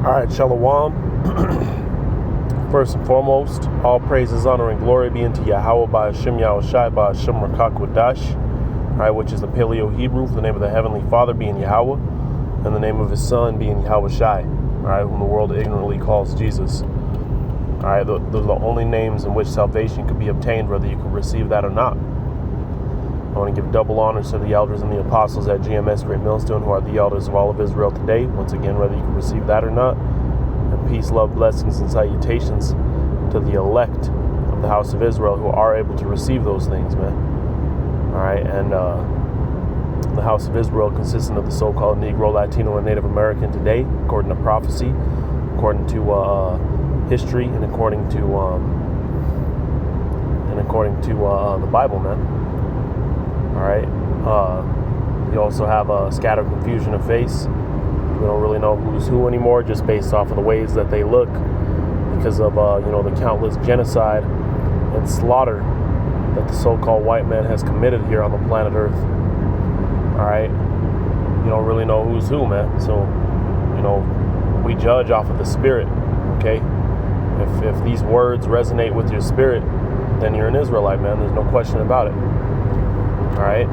All right, Shalom. First and foremost, all praises, honor, and glory be unto Yahweh by Hashem Yahushai by Hashem Rakakwadash, all right, which is the Paleo-Hebrew for the name of the Heavenly Father being Yahweh, and the name of His Son being Yahushai, all right, whom the world ignorantly calls Jesus. All right, those are the only names in which salvation could be obtained, whether you can receive that or not. I want to give double honors to the elders and the apostles at GMS Great Millstone, who are the elders of all of Israel today. Once again, whether you can receive that or not. And peace, love, blessings, and salutations to the elect of the house of Israel who are able to receive those things, man. All right, and the house of Israel consisting of the so-called Negro, Latino, and Native American today, according to prophecy, according to history, and according to the Bible, man. All right. You also have a scattered confusion of face. We don't really know who's who anymore, just based off of the ways that they look, because of the countless genocide and slaughter that the so-called white man has committed here on the planet Earth. All right. You don't really know who's who, man. So, we judge off of the spirit. Okay. If these words resonate with your spirit, then you're an Israelite, man. There's no question about it. All right.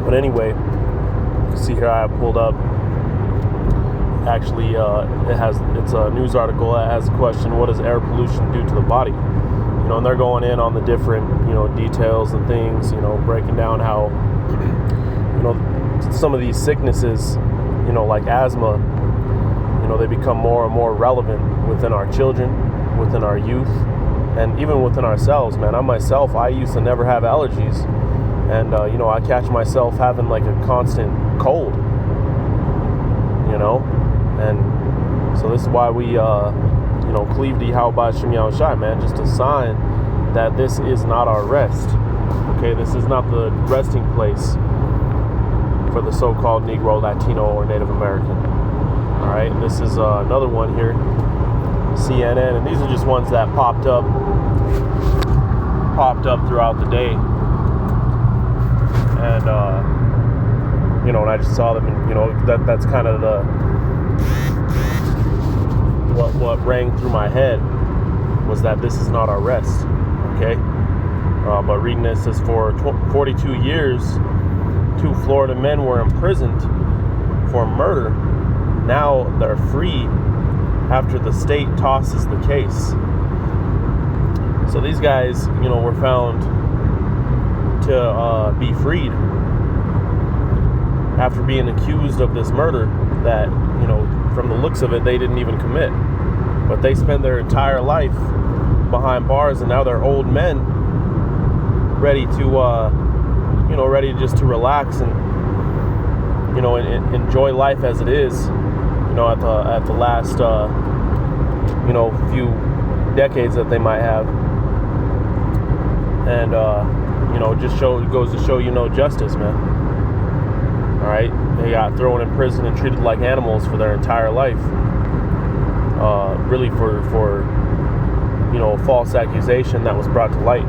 But anyway, you can see here I have pulled up. Actually, it's a news article that has a question: what does air pollution do to the body? And they're going in on the different, details and things. Breaking down how, some of these sicknesses, like asthma, they become more and more relevant within our children, within our youth. And even within ourselves, man. I used to never have allergies. And, I catch myself having like a constant cold, And so this is why we, cleave to Yahweh by Hashem Yahushai, man. Just a sign that this is not our rest. Okay, this is not the resting place for the so-called Negro, Latino, or Native American. All right, this is another one here. CNN, and these are just ones that popped up throughout the day, and and I just saw them, and that's kind of the what rang through my head was that this is not our rest. Okay, but reading this, says for 42 years 2 Florida men were imprisoned for murder. Now they're free after the state tosses the case. So these guys, were found to be freed after being accused of this murder that, from the looks of it, they didn't even commit. But they spent their entire life behind bars, and now they're old men ready to, ready just to relax and, enjoy life as it is. At the last, few decades that they might have, and just goes to show justice, man. All right, they got thrown in prison and treated like animals for their entire life, really for a false accusation that was brought to light.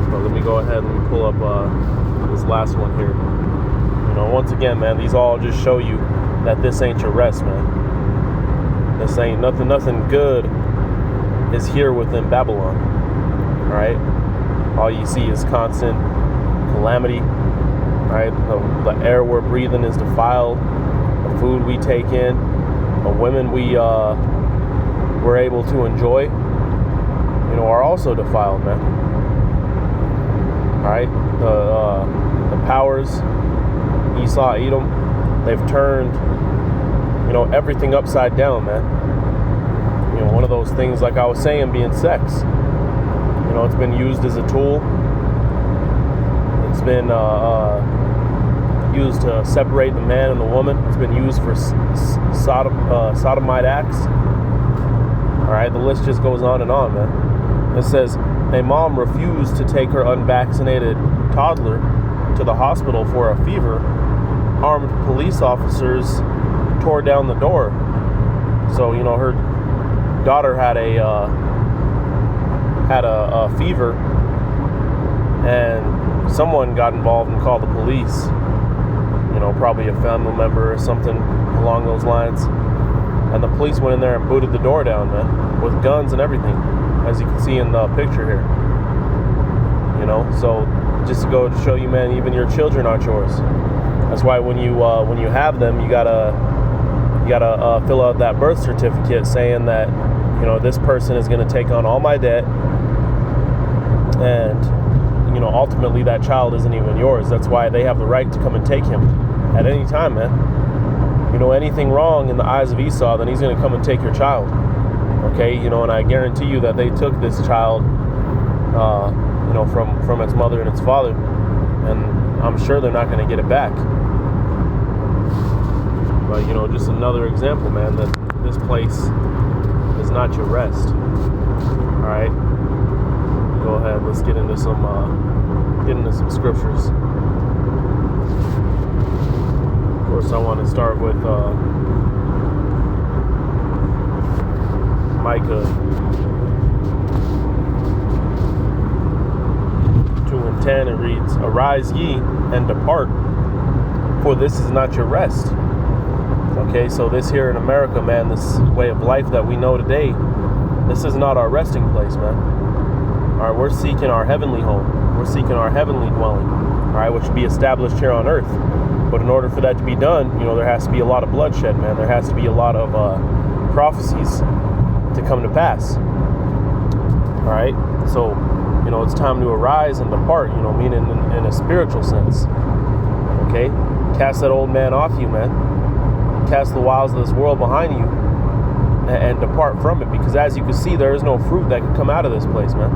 But let me go ahead and pull up this last one here. Once again, man, these all just show you that this ain't your rest, man. This ain't nothing good is here within Babylon. All right, all you see is constant calamity. All right, the air we're breathing is defiled. The food we take in, the women we're able to enjoy, are also defiled, man. All right, the powers, Esau, Edom, they've turned, everything upside down, man. One of those things, like I was saying, being sex. It's been used as a tool. It's been used to separate the man and the woman. It's been used for sodomite acts. All right, the list just goes on and on, man. It says a mom refused to take her unvaccinated toddler to the hospital for a fever. Armed police officers tore down the door. So, her daughter had a fever, and someone got involved and called the police. probably a family member or something along those lines. And the police went in there and booted the door down, man, with guns and everything, as you can see in the picture here. So just to go to show you, man, even your children aren't yours. That's why when you have them, you gotta fill out that birth certificate saying that this person is going to take on all my debt, and ultimately that child isn't even yours. That's why they have the right to come and take him at any time, man. Anything wrong in the eyes of Esau, then he's going to come and take your child. Okay, and I guarantee you that they took this child from its mother and its father, and I'm sure they're not going to get it back. But just another example, man, that this place is not your rest. All right, go ahead. Let's get into some scriptures. Of course, I want to start with Micah 2:10. It reads, "Arise ye and depart, for this is not your rest." Okay, so this here in America, man, this way of life that we know today, this is not our resting place, man. All right, we're seeking our heavenly home. We're seeking our heavenly dwelling, all right, which will be established here on earth. But in order for that to be done, there has to be a lot of bloodshed, man. There has to be a lot of prophecies to come to pass. All right, so it's time to arise and depart. Meaning in a spiritual sense. Okay, cast that old man off you, man. Cast the wiles of this world behind you, and depart from it. Because as you can see, there is no fruit that could come out of this place, man.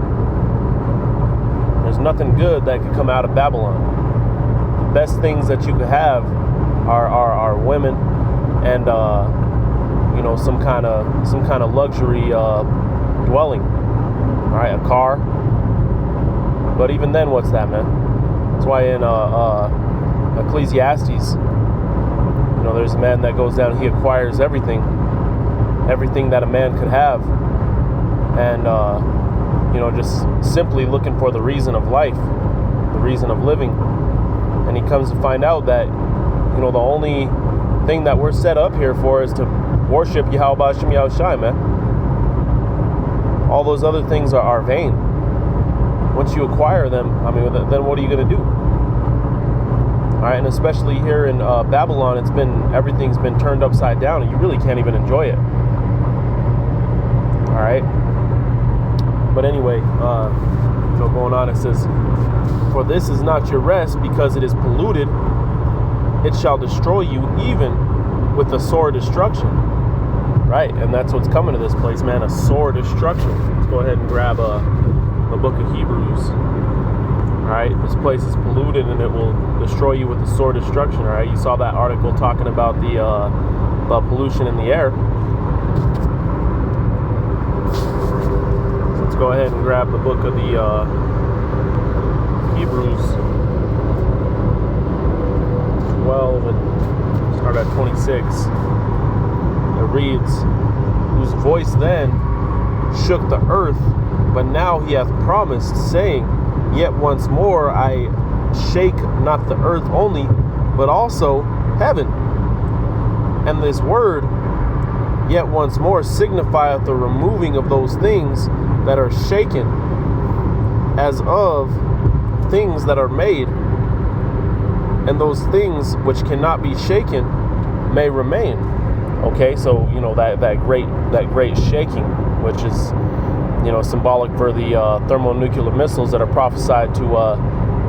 There's nothing good that could come out of Babylon. The best things that you could have are women and some kind of luxury dwelling. All right, a car. But even then, what's that, man? That's why in Ecclesiastes, there's a man that goes down, he acquires everything that a man could have, and just simply looking for the reason of life, the reason of living. And he comes to find out that the only thing that we're set up here for is to worship Yahweh Hashem Yahushai, man. All those other things are vain. Once you acquire them, then what are you going to do? All right, and especially here in Babylon, everything's been turned upside down, and you really can't even enjoy it. All right. But anyway, going on, it says, "For this is not your rest, because it is polluted. It shall destroy you, even with a sore destruction." Right, and that's what's coming to this place, man, a sore destruction. Let's go ahead and grab the book of Hebrews. All right, this place is polluted, and it will destroy you with a sore destruction. All right, you saw that article talking about about pollution in the air. So let's go ahead and grab the book of the Hebrews 12 and start at 26. It reads, "Whose voice then shook the earth, but now he hath promised, saying, Yet once more I shake not the earth only, but also heaven. And this word, yet once more, signifieth the removing of those things that are shaken, as of things that are made, and those things which cannot be shaken may remain." Okay, so that great shaking, which is symbolic for the thermonuclear missiles that are prophesied to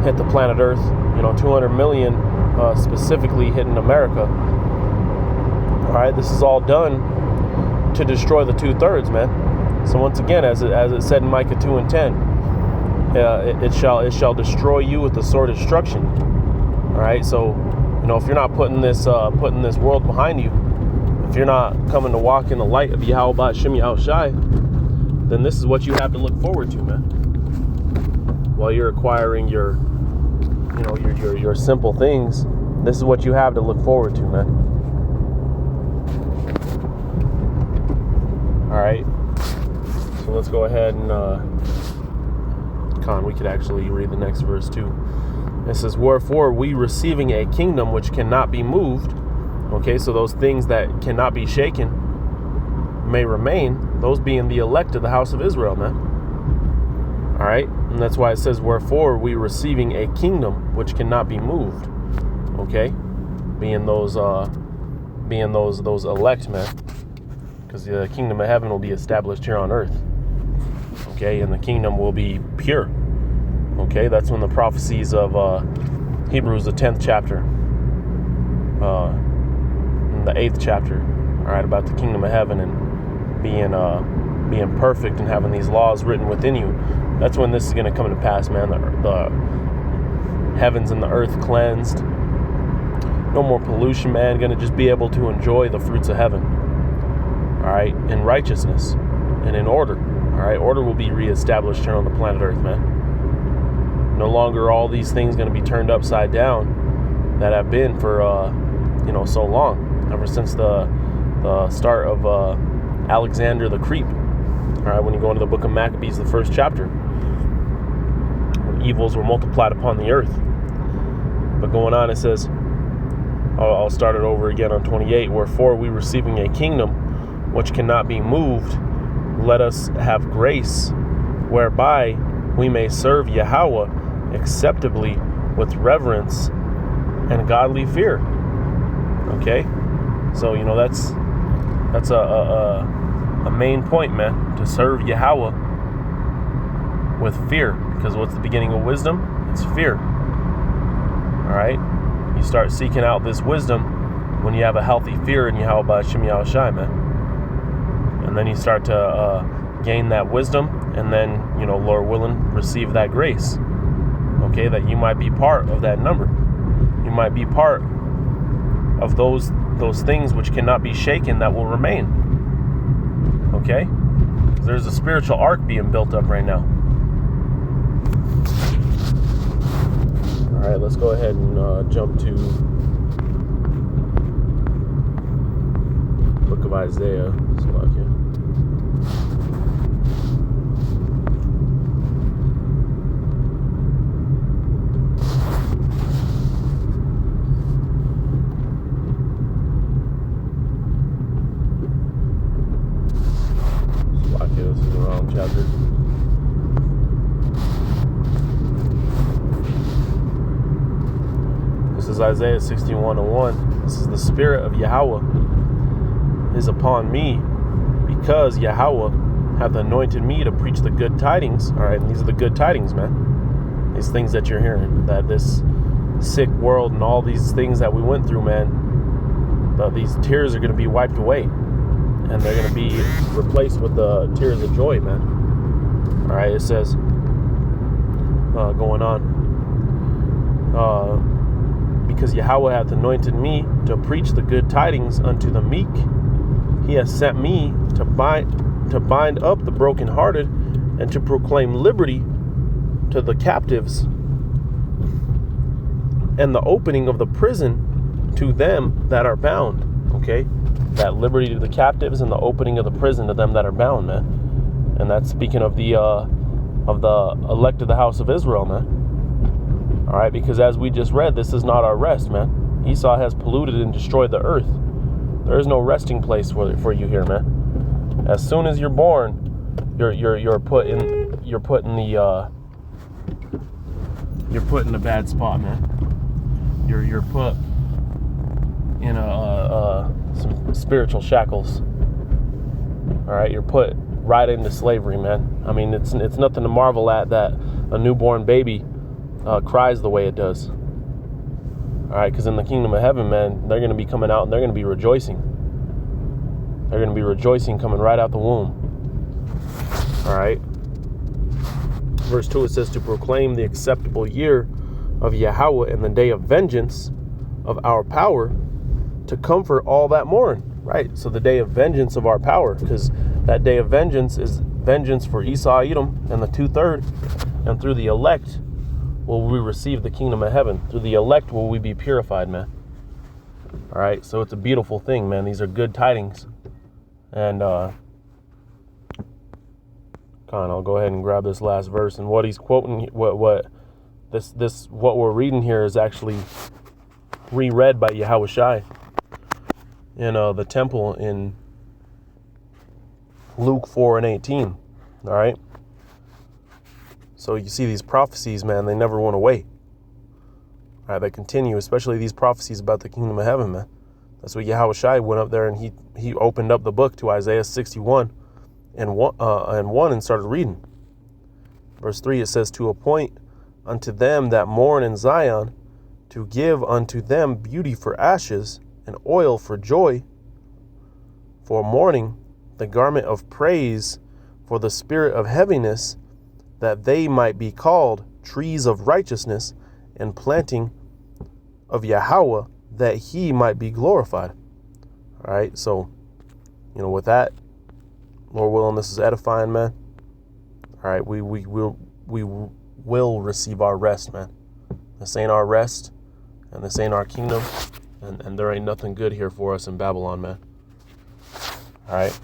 hit the planet Earth. 200 million specifically hitting America. All right, this is all done to destroy the 2/3, man. So once again, as it said in Micah 2:10, it shall destroy you with the sword of destruction. All right, so if you're not putting this world behind you, if you're not coming to walk in the light of Yahweh Hashem Yahushai, then this is what you have to look forward to, man. While you're acquiring your simple things, this is what you have to look forward to, man. All right. So let's go ahead and we could actually read the next verse too. It says, wherefore we receiving a kingdom which cannot be moved. Okay, so those things that cannot be shaken may remain, those being the elect of the house of Israel, man. All right, and that's why it says, wherefore we receiving a kingdom which cannot be moved. Okay, being those elect, man, because the kingdom of heaven will be established here on earth. Okay, and the kingdom will be pure. Okay, that's when the prophecies of Hebrews, the 10th chapter, the 8th chapter, all right, about the kingdom of heaven and being perfect and having these laws written within you. That's when this is going to come to pass, man. The heavens and the earth cleansed. No more pollution, man. Going to just be able to enjoy the fruits of heaven, all right, in righteousness and in order. All right, order will be reestablished here on the planet Earth, man. No longer all these things going to be turned upside down that have been for so long, ever since the start of Alexander the Creep. All right, when you go into the book of Maccabees, the first chapter, when evils were multiplied upon the earth. But going on, it says, I'll start it over again on 28. Wherefore we receiving a kingdom which cannot be moved, let us have grace whereby we may serve Yahweh acceptably with reverence and godly fear. Okay, so that's a main point, man, to serve Yahweh with fear, because what's the beginning of wisdom? It's fear. All right, you start seeking out this wisdom when you have a healthy fear in Yahweh B'Shem Yahushai, man, and then you start to gain that wisdom, and then Lord willing, receive that grace. Okay, that you might be part of that number. You might be part of those things which cannot be shaken that will remain. Okay, there's a spiritual ark being built up right now. All right, let's go ahead and jump to book of Isaiah. This is the wrong chapter. This is Isaiah 61:1. This is the Spirit of Yahweh is upon me, because Yahweh hath anointed me to preach the good tidings. All right, and these are the good tidings, man. These things that you're hearing, that this sick world and all these things that we went through, man, these tears are going to be wiped away. And they're going to be replaced with the tears of joy, man. All right, it says, going on, because Yahweh hath anointed me to preach the good tidings unto the meek. He has sent me to bind up the brokenhearted, and to proclaim liberty to the captives, and the opening of the prison to them that are bound. Okay, that liberty to the captives and the opening of the prison to them that are bound, man. And that's speaking of the elect of the house of Israel, man. All right, because as we just read, this is not our rest, man. Esau has polluted and destroyed the earth. There is no resting place for you here, man. As soon as you're born, you're put in a bad spot, man. You're put in some spiritual shackles. All right, you're put right into slavery, man. I mean, it's nothing to marvel at that a newborn baby cries the way it does. All right, because in the kingdom of heaven, man, they're going to be coming out and they're going to be rejoicing. They're going to be rejoicing coming right out the womb. All right. Verse 2, it says, to proclaim the acceptable year of Yahweh and the day of vengeance of our power, to comfort all that mourn. Right, so the day of vengeance of our power, because that day of vengeance is vengeance for Esau, Edom, and the 2/3, and through the elect will we receive the kingdom of heaven. Through the elect will we be purified, man. All right, so it's a beautiful thing, man. These are good tidings. And I'll go ahead and grab this last verse, and what he's quoting, what This what we're reading here is actually reread by Yahushua in the temple in Luke 4:18. All right. So you see these prophecies, man, they never went away. All right, they continue, especially these prophecies about the kingdom of heaven, man. That's what Yahushua went up there and he opened up the book to Isaiah 61 and 1 and started reading. Verse 3, it says, to appoint unto them that mourn in Zion, to give unto them beauty for ashes and oil for joy, for mourning, the garment of praise for the spirit of heaviness, that they might be called trees of righteousness and planting of Yahweh, that he might be glorified. All right, so, with that, Lord willing, this is edifying, man. All right, we will receive our rest, man. This ain't our rest, and this ain't our kingdom, and there ain't nothing good here for us in Babylon, man. All right,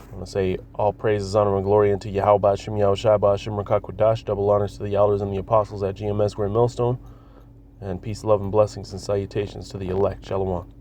I'm going to say all praises, honor, and glory unto Yahweh, Ba'ashem, Yahushua, Ba'ashem, Rakakwadash, double honors to the elders and the apostles at GMS Grand Millstone, and peace, love, and blessings and salutations to the elect. Shalom.